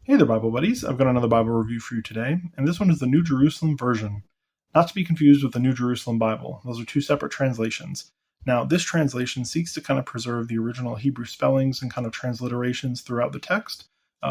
Hey there, Bible buddies. I've got another Bible review for you today, and this one is the New Jerusalem Version. Not to be confused with the New Jerusalem Bible. Those are two separate translations. Now, this translation seeks to kind of preserve the original Hebrew spellings and kind of transliterations throughout the text.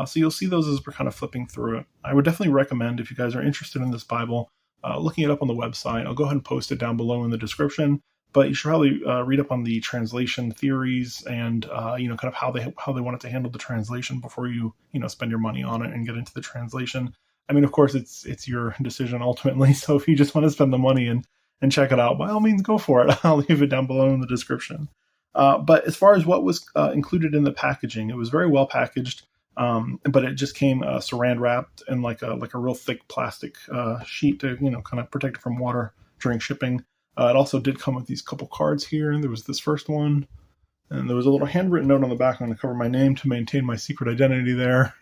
So you'll see those as we're kind of flipping through it. I would definitely recommend, if you guys are interested in this Bible, looking it up on the website. I'll go ahead and post it down below in the description. But you should probably read up on the translation theories and kind of how they wanted to handle the translation before you spend your money on it and get into the translation. I mean, of course, it's your decision ultimately. So if you just want to spend the money and check it out, by all means, go for it. I'll leave it down below in the description. But as far as what was included in the packaging, it was very well packaged, but it just came saran wrapped in like a real thick plastic sheet to kind of protect it from water during shipping. It also did come with these couple cards here, and there was this first one, and there was a little handwritten note on the back. I'm going to cover my name to maintain my secret identity there.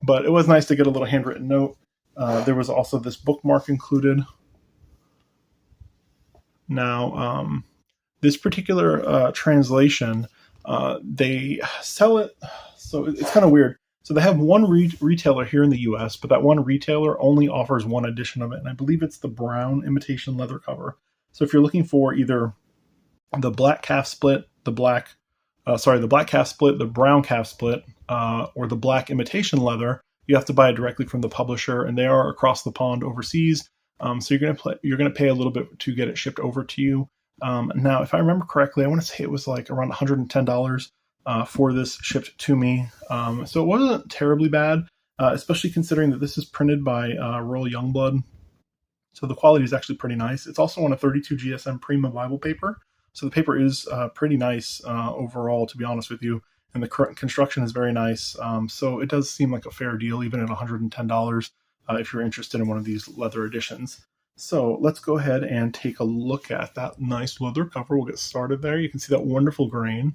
But it was nice to get a little handwritten note. There was also this bookmark included. Now, this particular translation, they sell it, so it's kind of weird. So they have one retailer here in the U.S., but that one retailer only offers one edition of it, and I believe it's the brown imitation leather cover. So if you're looking for either the black calf split, the black calf split, the brown calf split, or the black imitation leather, you have to buy it directly from the publisher, and they are across the pond overseas. So you're gonna pay a little bit to get it shipped over to you. Now, if I remember correctly, I want to say it was like around $110 for this shipped to me. So it wasn't terribly bad, especially considering that this is printed by Royal Jongbloed. So the quality is actually pretty nice. It's also on a 32 GSM PRIMA Bible paper. So the paper is pretty nice overall, to be honest with you. And the current construction is very nice. So it does seem like a fair deal, even at $110 if you're interested in one of these leather editions. So let's go ahead and take a look at that nice leather cover. We'll get started there. You can see that wonderful grain.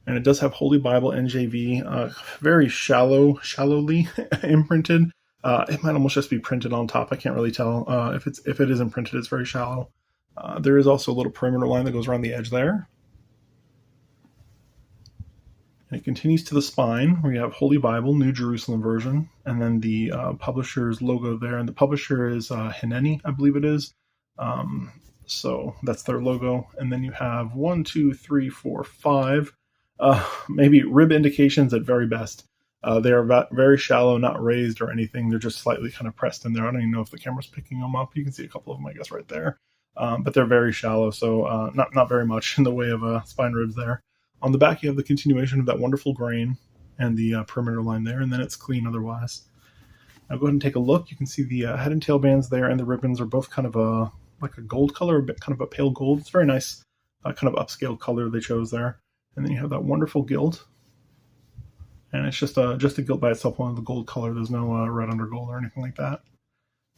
And it does have Holy Bible NJV, very shallowly imprinted. It might almost just be printed on top. I can't really tell. If it isn't printed, it's very shallow. There is also a little perimeter line that goes around the edge there. And it continues to the spine where you have Holy Bible, New Jerusalem Version, and then the publisher's logo there. And the publisher is Hineni, I believe it is. So that's their logo. And then you have 1, 2, 3, 4, 5. Maybe rib indications at very best. They are very shallow, not raised or anything. They're just slightly kind of pressed in there. I don't even know if the camera's picking them up. You can see a couple of them, I guess, right there. But they're very shallow, so not very much in the way of spine ribs there. On the back, you have the continuation of that wonderful grain and the perimeter line there, and then it's clean otherwise. Now go ahead and take a look. You can see the head and tail bands there, and the ribbons are both kind of like a gold color, a bit kind of a pale gold. It's very nice, kind of upscale color they chose there. And then you have that wonderful gilt. And it's just a gilt by itself, one of the gold color. There's no red under gold or anything like that.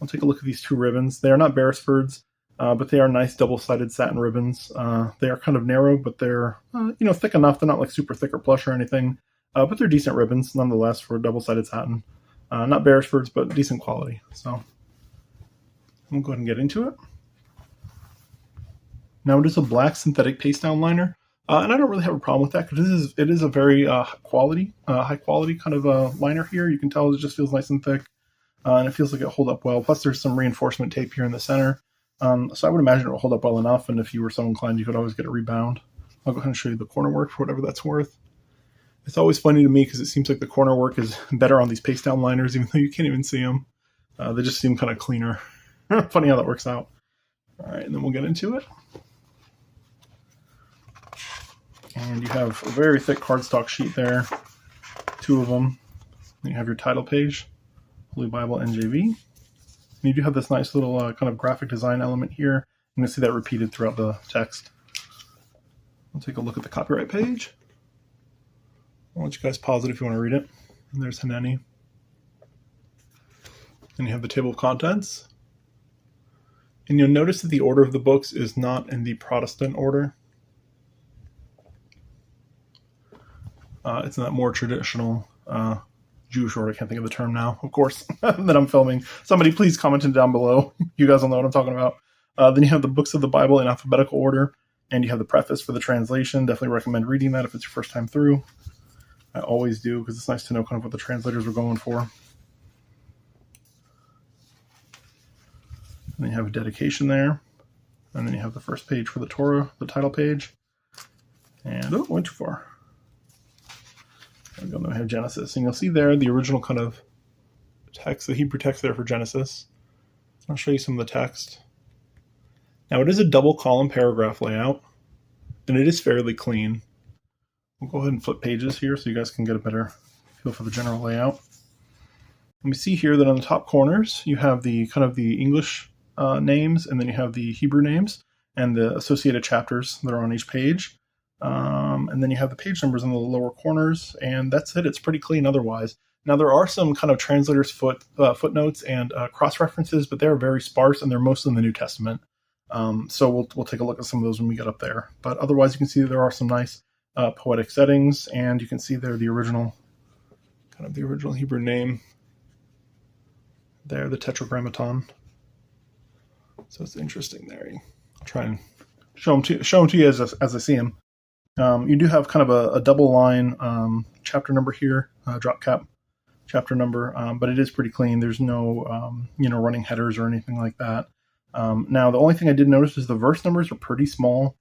I'll take a look at these two ribbons. They are not Beresfords, but they are nice double-sided satin ribbons. They are kind of narrow, but they're thick enough. They're not like super thick or plush or anything, but they're decent ribbons nonetheless for double-sided satin. Not Beresfords, but decent quality. So we'll go ahead and get into it. Now it is a black synthetic paste down liner. And I don't really have a problem with that because it is a very high quality kind of liner here. You can tell it just feels nice and thick, and it feels like it hold up well. Plus, there's some reinforcement tape here in the center, so I would imagine it will hold up well enough. And if you were so inclined, you could always get a rebound. I'll go ahead and show you the corner work for whatever that's worth. It's always funny to me because it seems like the corner work is better on these paste down liners, even though you can't even see them. They just seem kind of cleaner. Funny how that works out. All right, and then we'll get into it. And you have a very thick cardstock sheet there, 2 of them. Then you have your title page, Holy Bible NJV. And you do have this nice little kind of graphic design element here. I'm going to see that repeated throughout the text. We'll take a look at the copyright page. I'll let you guys pause it if you want to read it. And there's Hineni. And you have the table of contents. And you'll notice that the order of the books is not in the Protestant order. It's in that more traditional Jewish order. I can't think of the term now, of course, that I'm filming. Somebody please comment it down below. You guys will know what I'm talking about. Then you have the books of the Bible in alphabetical order, and you have the preface for the translation. Definitely recommend reading that if it's your first time through. I always do, because it's nice to know kind of what the translators were going for. And then you have a dedication there. And then you have the first page for the Torah, the title page. And, oh, went too far. There we go, then we have Genesis. And you'll see there the original kind of text, the Hebrew text there for Genesis. I'll show you some of the text. Now, it is a double column paragraph layout, and it is fairly clean. We'll go ahead and flip pages here so you guys can get a better feel for the general layout. And we see here that on the top corners, you have the kind of the English names, and then you have the Hebrew names and the associated chapters that are on each page. And then you have the page numbers in the lower corners, and that's it. It's pretty clean otherwise. Now, there are some kind of translators' footnotes and cross-references, but they're very sparse, and they're mostly in the New Testament. So we'll take a look at some of those when we get up there. But otherwise, you can see there are some nice poetic settings, and you can see there the original, kind of the original Hebrew name there, the Tetragrammaton. So it's interesting there. I'll try and show them to you as I see them. You do have kind of a double line chapter number here, drop cap chapter number, but it is pretty clean. There's no running headers or anything like that. Now, the only thing I did notice is the verse numbers are pretty small.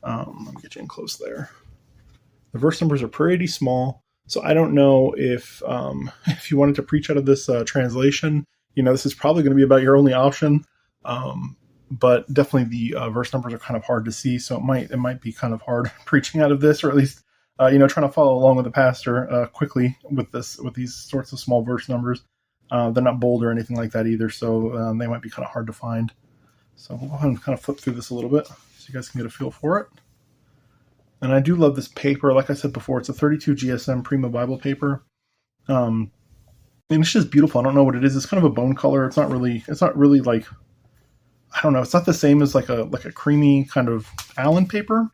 Let me get you in close there. The verse numbers are pretty small, so I don't know if you wanted to preach out of this translation, this is probably going to be about your only option. But definitely the verse numbers are kind of hard to see, so it might be kind of hard preaching out of this, or at least trying to follow along with the pastor quickly with these sorts of small verse numbers. They're not bold or anything like that either, so they might be kind of hard to find. So we'll go ahead and kind of flip through this a little bit so you guys can get a feel for it. And I do love this paper. Like I said before, it's a 32 GSM PRIMA Bible paper. And it's just beautiful. I don't know what it is. It's kind of a bone color. It's not really like, I don't know. It's not the same as like a creamy kind of Allen paper.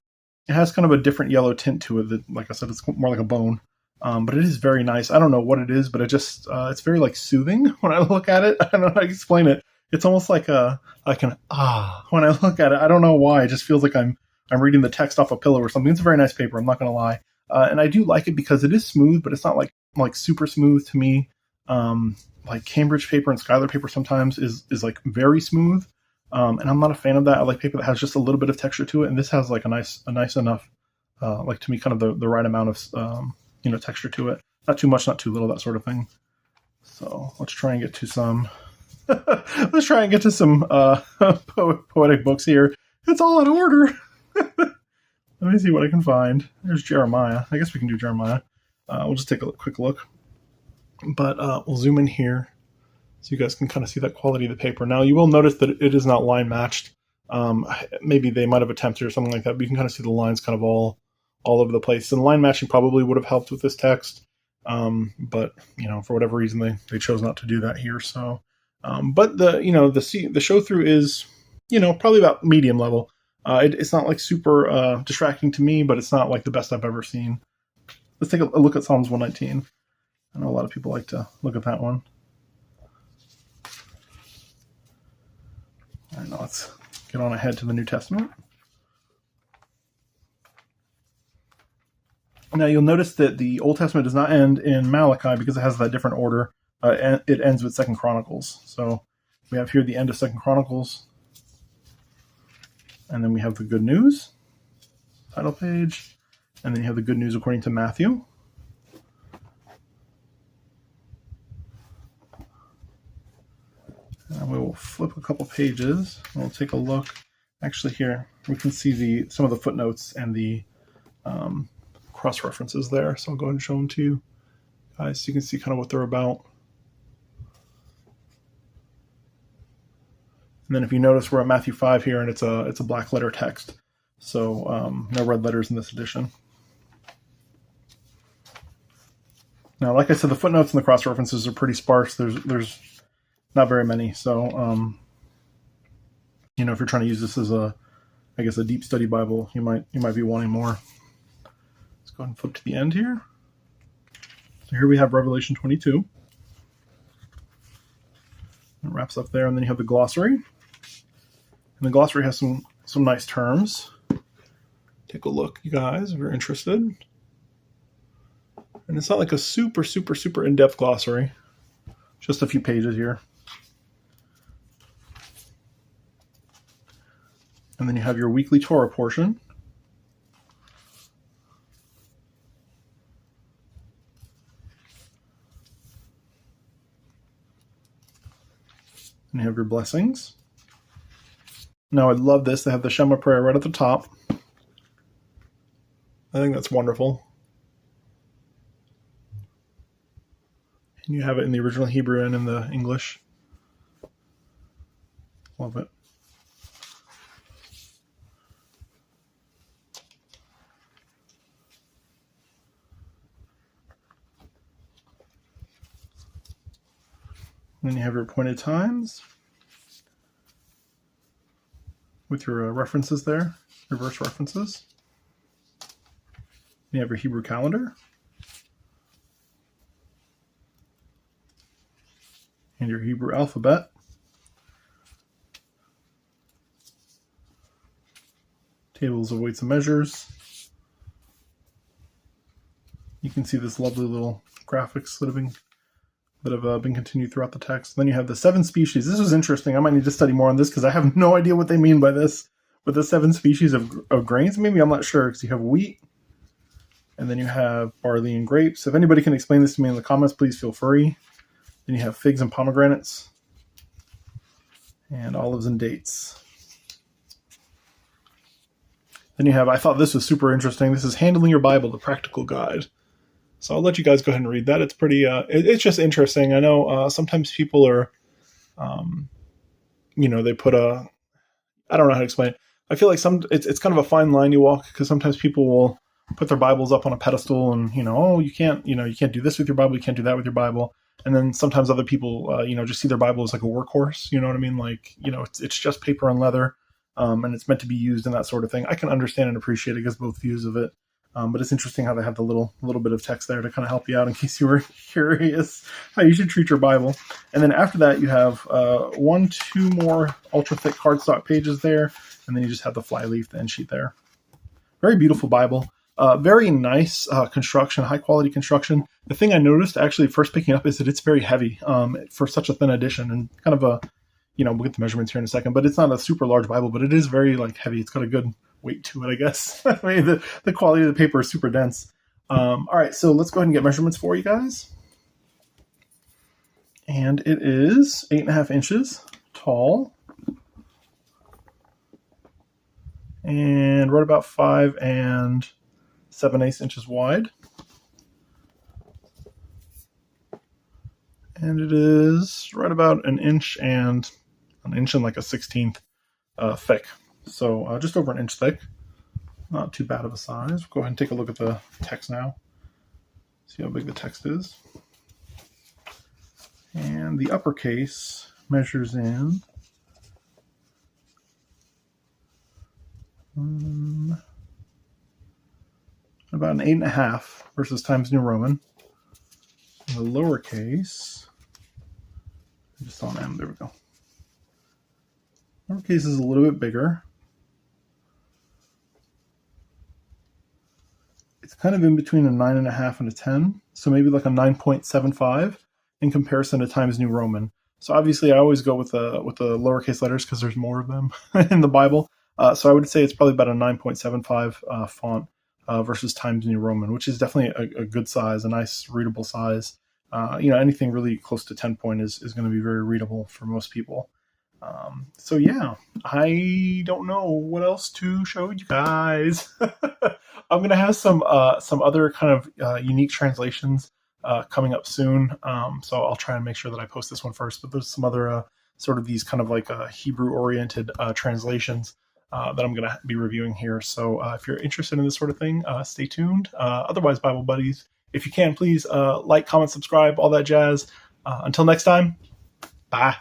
It has kind of a different yellow tint to it. That, like I said, it's more like a bone. But it is very nice. I don't know what it is, but it's very like soothing when I look at it. I don't know how to explain it. It's almost like when I look at it. I don't know why. It just feels like I'm reading the text off a pillow or something. It's a very nice paper. I'm not going to lie. And I do like it because it is smooth, but it's not like super smooth to me. Like Cambridge paper and Schuyler paper sometimes is like very smooth. And I'm not a fan of that. I like paper that has just a little bit of texture to it. And this has like a nice enough, like to me, kind of the right amount of, texture to it. Not too much, not too little, that sort of thing. So let's try and get to some, poetic books here. It's all in order. Let me see what I can find. There's Jeremiah. I guess we can do Jeremiah. We'll just take a quick look. But we'll zoom in here so you guys can kind of see that quality of the paper. Now, you will notice that it is not line matched. Maybe they might have attempted or something like that, but you can kind of see the lines kind of all over the place. And line matching probably would have helped with this text. But, for whatever reason, they chose not to do that here. So, but the show through is, probably about medium level. It's not like super distracting to me, but it's not like the best I've ever seen. Let's take a look at Psalms 119. I know a lot of people like to look at that one. All right, now let's get on ahead to the New Testament. Now you'll notice that the Old Testament does not end in Malachi because it has that different order. It ends with 2 Chronicles. So we have here the end of 2 Chronicles. And then we have the Good News, title page. And then you have the Good News according to Matthew. And we will flip a couple pages. And we'll take a look. Actually, here we can see some of the footnotes and the cross references there. So I'll go ahead and show them to you guys so you can see kind of what they're about. And then if you notice, we're at Matthew 5 here, and it's a black letter text. So no red letters in this edition. Now, like I said, the footnotes and the cross references are pretty sparse. There's not very many. So, if you're trying to use this as a deep study Bible, you might be wanting more. Let's go ahead and flip to the end here. So here we have Revelation 22. It wraps up there, and then you have the glossary. And the glossary has some nice terms. Take a look, you guys, if you're interested. And it's not like a super, super, super in-depth glossary. Just a few pages here. And then you have your weekly Torah portion. And you have your blessings. Now I love this. They have the Shema prayer right at the top. I think that's wonderful. And you have it in the original Hebrew and in the English. Love it. And then you have your appointed times with your references there, your verse references. You have your Hebrew calendar. And your Hebrew alphabet. Tables of weights and measures. You can see this lovely little graphics that have been continued throughout the text. Then you have the 7 species. This was interesting. I might need to study more on this because I have no idea what they mean by this. With the 7 species of grains, maybe I'm not sure, because you have wheat, and then you have barley and grapes. If anybody can explain this to me in the comments, please feel free. Then you have figs and pomegranates, and olives and dates. Then you have, I thought this was super interesting. This is Handling Your Bible, the Practical Guide. So I'll let you guys go ahead and read that. It's pretty, it's just interesting. I know sometimes people are, they put I don't know how to explain it. I feel like it's kind of a fine line you walk, because sometimes people will put their Bibles up on a pedestal and, you can't do this with your Bible, you can't do that with your Bible. And then sometimes other people, just see their Bible as like a workhorse. You know what I mean? Like, it's just paper and leather, and it's meant to be used and that sort of thing. I can understand and appreciate, I guess, both views of it. But it's interesting how they have the little bit of text there to kind of help you out in case you were curious how you should treat your Bible. And then after that, you have 2 more ultra thick cardstock pages there, and then you just have the flyleaf, the end sheet there. Very beautiful Bible. Very nice construction, high quality construction. The thing I noticed actually first picking up is that it's very heavy for such a thin edition, and kind of a, we'll get the measurements here in a second, but it's not a super large Bible, but it is very heavy. It's got a good weight to it, I guess. I mean, the quality of the paper is super dense. All right, so let's go ahead and get measurements for you guys. And it is 8.5 inches tall, and right about 5 7/8 inches wide. And it is right about an inch and like a 1/16 thick. So just over an inch thick. Not too bad of a size. Go ahead and take a look at the text now. See how big the text is. And the uppercase measures in about an 8.5 versus Times New Roman. The lowercase, just on M, there we go. Lowercase is a little bit bigger. It's kind of in between a 9.5 and a 10, so maybe like a 9.75 in comparison to Times New Roman. So obviously I always go with the lowercase letters because there's more of them in the Bible. So I would say it's probably about a 9.75 font versus Times New Roman, which is definitely a good size, a nice readable size. Anything really close to 10 point is going to be very readable for most people. So yeah, I don't know what else to show you guys. I'm going to have some other kind of unique translations coming up soon. So I'll try and make sure that I post this one first, but there's some other sort of these kind of like Hebrew oriented translations that I'm going to be reviewing here. So if you're interested in this sort of thing, stay tuned. Otherwise, Bible buddies, if you can, please like, comment, subscribe, all that jazz. Until next time, bye.